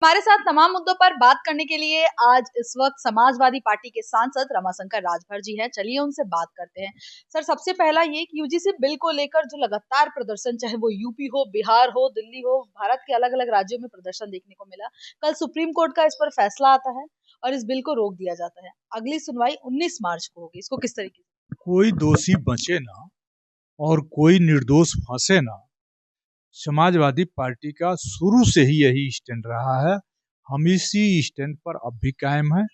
हमारे साथ तमाम मुद्दों पर बात करने के लिए आज इस वक्त समाजवादी पार्टी के सांसद रमाशंकर राजभर जी हैं। चलिए उनसे बात करते हैं। सर, सबसे पहला ये कि यूजीसी बिल को लेकर जो लगातार प्रदर्शन, चाहे वो यूपी हो, बिहार हो, दिल्ली हो, भारत के अलग अलग राज्यों में प्रदर्शन देखने को मिला। कल सुप्रीम कोर्ट का इस पर फैसला आता है और इस बिल को रोक दिया जाता है। अगली सुनवाई 19 मार्च को होगी। इसको किस तरीके से? कोई दोषी बचे ना और कोई निर्दोष फंसे ना। समाजवादी पार्टी का शुरू से ही यही स्टैंड रहा है। हम इसी स्टैंड पर अब भी कायम है।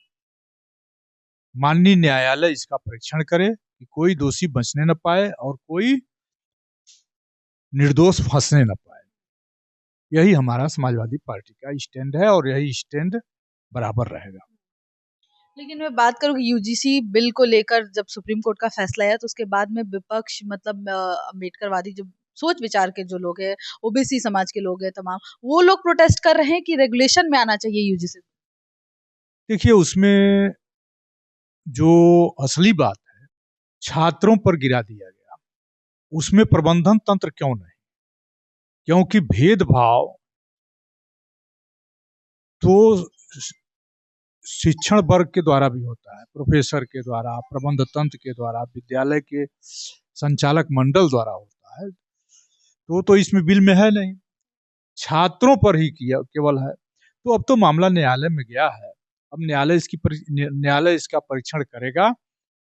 माननीय न्यायालय इसका परीक्षण करे कि कोई दोषी बचने न पाए और कोई निर्दोष फंसने न पाए। यही हमारा समाजवादी पार्टी का स्टैंड है और यही स्टैंड बराबर रहेगा। लेकिन मैं बात करूँ कि यूजीसी बिल को लेकर जब सुप्रीम कोर्ट का फैसला आया तो उसके बाद में विपक्ष, मतलब अम्बेडकरवादी जो सोच विचार के जो लोग हैं, ओबीसी समाज के लोग हैं, तमाम वो लोग प्रोटेस्ट कर रहे हैं कि रेगुलेशन में आना चाहिए यूजीसी। देखिए, उसमें जो असली बात है छात्रों पर गिरा दिया गया। उसमें प्रबंधन तंत्र क्यों नहीं? क्योंकि भेदभाव तो शिक्षण वर्ग के द्वारा भी होता है, प्रोफेसर के द्वारा, प्रबंध तंत्र के द्वारा, विद्यालय के संचालक मंडल द्वारा होता है। तो इसमें बिल में है नहीं, छात्रों पर ही किया केवल है। तो अब तो मामला न्यायालय में गया है। अब न्यायालय इसका परीक्षण करेगा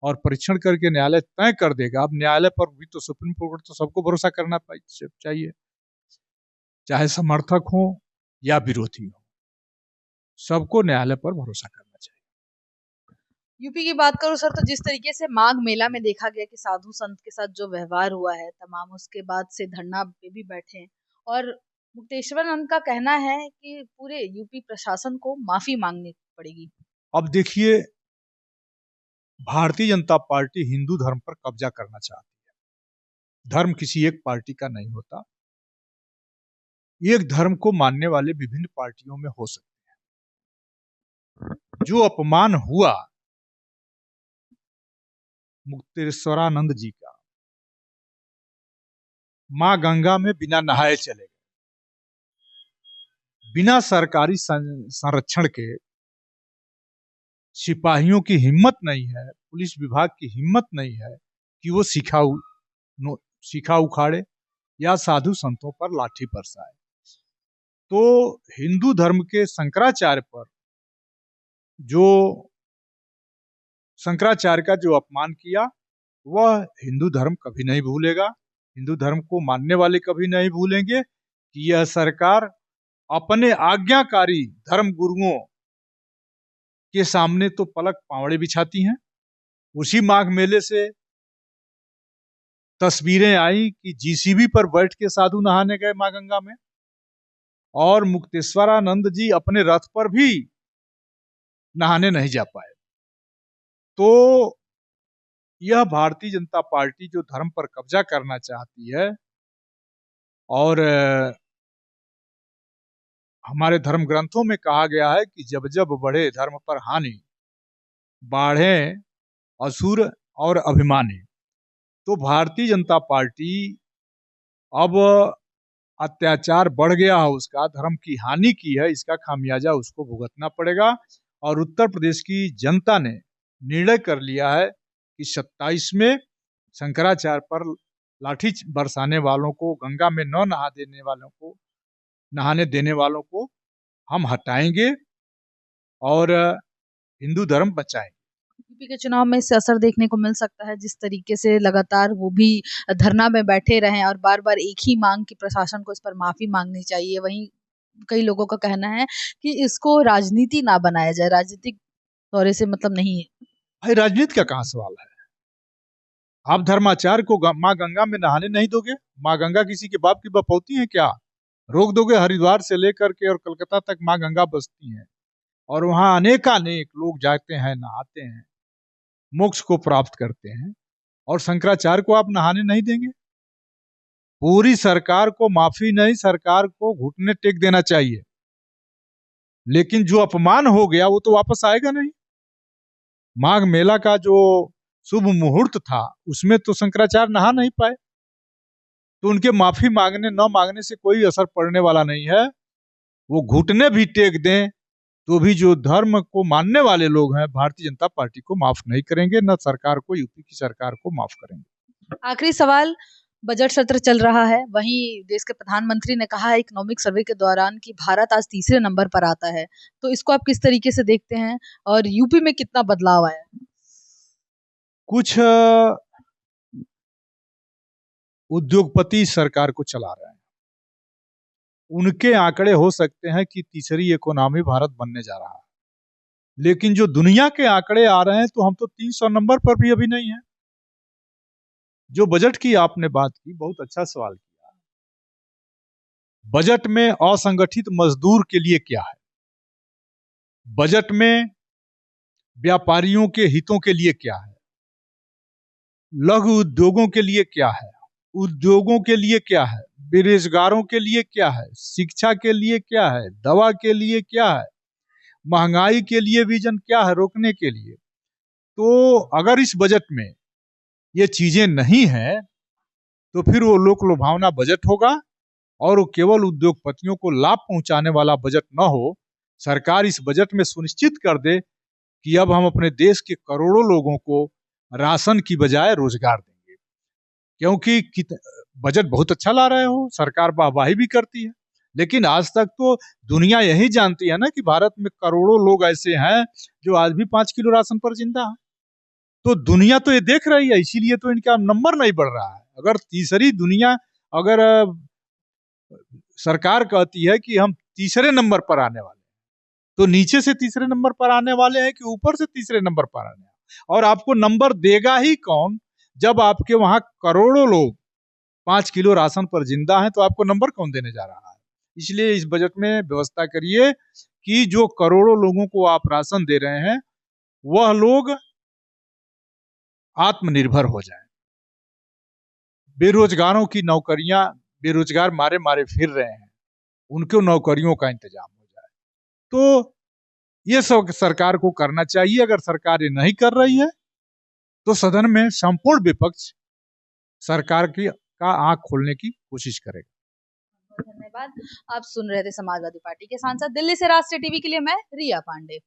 और परीक्षण करके न्यायालय तय कर देगा। अब न्यायालय पर भी तो सुप्रीम कोर्ट तो सबको भरोसा करना चाहिए, चाहे समर्थक हो या विरोधी हो, सबको न्यायालय पर भरोसा करना चाहिए। यूपी की बात करूं सर, तो जिस तरीके से माघ मेला में देखा गया कि साधु संत के साथ जो व्यवहार हुआ है तमाम, उसके बाद से धरना पे भी बैठे हैं और मुक्तेश्वरानंद का कहना है कि पूरे यूपी प्रशासन को माफी मांगनी पड़ेगी। अब देखिए, भारतीय जनता पार्टी हिंदू धर्म पर कब्जा करना चाहती है। धर्म किसी एक पार्टी का नहीं होता। एक धर्म को मानने वाले विभिन्न पार्टियों में हो सकते हैं। जो अपमान हुआ मुक्तेश्वरानंद जी का, मां गंगा में बिना नहाए चले गए, बिना सरकारी संरक्षण के। सिपाहियों की हिम्मत नहीं है, पुलिस विभाग की हिम्मत नहीं है कि वो शिखा उखाड़े या साधु संतों पर लाठी बरसाए। तो हिंदू धर्म के शंकराचार्य पर शंकराचार्य का जो अपमान किया, वह हिंदू धर्म कभी नहीं भूलेगा। हिंदू धर्म को मानने वाले कभी नहीं भूलेंगे कि यह सरकार अपने आज्ञाकारी धर्म गुरुओं के सामने तो पलक पावड़े बिछाती हैं। उसी माघ मेले से तस्वीरें आई कि जीसीबी पर बैठ के साधु नहाने गए मां गंगा में, और मुक्तेश्वरानंद जी अपने रथ पर भी नहाने नहीं जा पाए। तो यह भारतीय जनता पार्टी जो धर्म पर कब्जा करना चाहती है, और हमारे धर्म ग्रंथों में कहा गया है कि जब जब बढ़े धर्म पर हानि, बाढ़े असुर और अभिमानी। तो भारतीय जनता पार्टी अब अत्याचार बढ़ गया है उसका, धर्म की हानि की है, इसका खामियाजा उसको भुगतना पड़ेगा। और उत्तर प्रदेश की जनता ने निर्णय कर लिया है कि 27 में शंकराचार्य पर लाठी बरसाने वालों को, गंगा में न नहाने देने वालों को हम हटाएंगे और हिंदू धर्म बचाएंगे। यूपी के चुनाव में इससे असर देखने को मिल सकता है, जिस तरीके से लगातार वो भी धरना में बैठे रहे और बार बार एक ही मांग कि प्रशासन को इस पर माफी मांगनी चाहिए। वहीं कई लोगों का कहना है कि इसको राजनीति ना बनाया जाए, राजनीतिक दौरे से मतलब नहीं है। भाई, राजनीति का कहाँ सवाल है? आप धर्माचार्य को माँ गंगा में नहाने नहीं दोगे? माँ गंगा किसी के बाप की बपौती है क्या? रोक दोगे? हरिद्वार से लेकर के और कलकत्ता तक माँ गंगा बसती है और वहां अनेकानेक लोग जाते हैं, नहाते हैं, मोक्ष को प्राप्त करते हैं, और शंकराचार्य को आप नहाने नहीं देंगे? पूरी सरकार को माफी नहीं, सरकार को घुटने टेक देना चाहिए। लेकिन जो अपमान हो गया वो तो वापस आएगा नहीं। माघ मेला का जो शुभ मुहूर्त था उसमें तो शंकराचार्य नहा नहीं पाए, तो उनके माफी मांगने न मांगने से कोई असर पड़ने वाला नहीं है। वो घुटने भी टेक दें तो भी जो धर्म को मानने वाले लोग हैं भारतीय जनता पार्टी को माफ नहीं करेंगे, न सरकार को, यूपी की सरकार को माफ करेंगे। आखिरी सवाल, बजट सत्र चल रहा है, वहीं देश के प्रधानमंत्री ने कहा है इकोनॉमिक सर्वे के दौरान कि भारत आज तीसरे नंबर पर आता है, तो इसको आप किस तरीके से देखते हैं और यूपी में कितना बदलाव आया? कुछ उद्योगपति सरकार को चला रहे हैं, उनके आंकड़े हो सकते हैं कि तीसरी इकोनॉमी भारत बनने जा रहा है, लेकिन जो दुनिया के आंकड़े आ रहे हैं तो हम तो 300 नंबर पर भी अभी नहीं है। जो बजट की आपने बात की, बहुत अच्छा सवाल किया। बजट में असंगठित मजदूर के लिए क्या है, बजट में व्यापारियों के हितों के लिए क्या है, लघु उद्योगों के लिए क्या है, उद्योगों के लिए क्या है, बेरोजगारों के लिए क्या है, शिक्षा के लिए क्या है, दवा के लिए क्या है, महंगाई के लिए विजन क्या है रोकने के लिए। तो अगर इस बजट में ये चीजें नहीं हैं तो फिर वो लोक लुभावना बजट होगा और वो केवल उद्योगपतियों को लाभ पहुंचाने वाला बजट न हो। सरकार इस बजट में सुनिश्चित कर दे कि अब हम अपने देश के करोड़ों लोगों को राशन की बजाय रोजगार देंगे, क्योंकि बजट बहुत अच्छा ला रहे हो, सरकार वाहवाही भी करती है, लेकिन आज तक तो दुनिया यही जानती है ना कि भारत में करोड़ों लोग ऐसे हैं जो आज भी 5 किलो राशन पर जिंदा है। तो दुनिया तो ये देख रही है, इसीलिए तो इनका नंबर नहीं बढ़ रहा है। अगर तीसरी दुनिया, अगर सरकार कहती है कि हम तीसरे नंबर पर आने वाले हैं, तो नीचे से तीसरे नंबर पर आने वाले हैं कि ऊपर से तीसरे नंबर पर आने हैं? और आपको नंबर देगा ही कौन जब आपके वहां करोड़ों लोग 5 किलो राशन पर जिंदा हैं, तो आपको नंबर कौन देने जा रहा है? इसलिए इस बजट में व्यवस्था करिए कि जो करोड़ों लोगों को आप राशन दे रहे हैं वह लोग आत्मनिर्भर हो जाएं। बेरोजगारों की नौकरियां, बेरोजगार मारे मारे फिर रहे हैं, उनको नौकरियों का इंतजाम हो जाए। तो ये सब सरकार को करना चाहिए। अगर सरकार ये नहीं कर रही है तो सदन में संपूर्ण विपक्ष सरकार का आंख खोलने की कोशिश करेगा। धन्यवाद। आप सुन रहे थे समाजवादी पार्टी के सांसद। दिल्ली से राष्ट्रीय टीवी के लिए मैं रिया पांडे।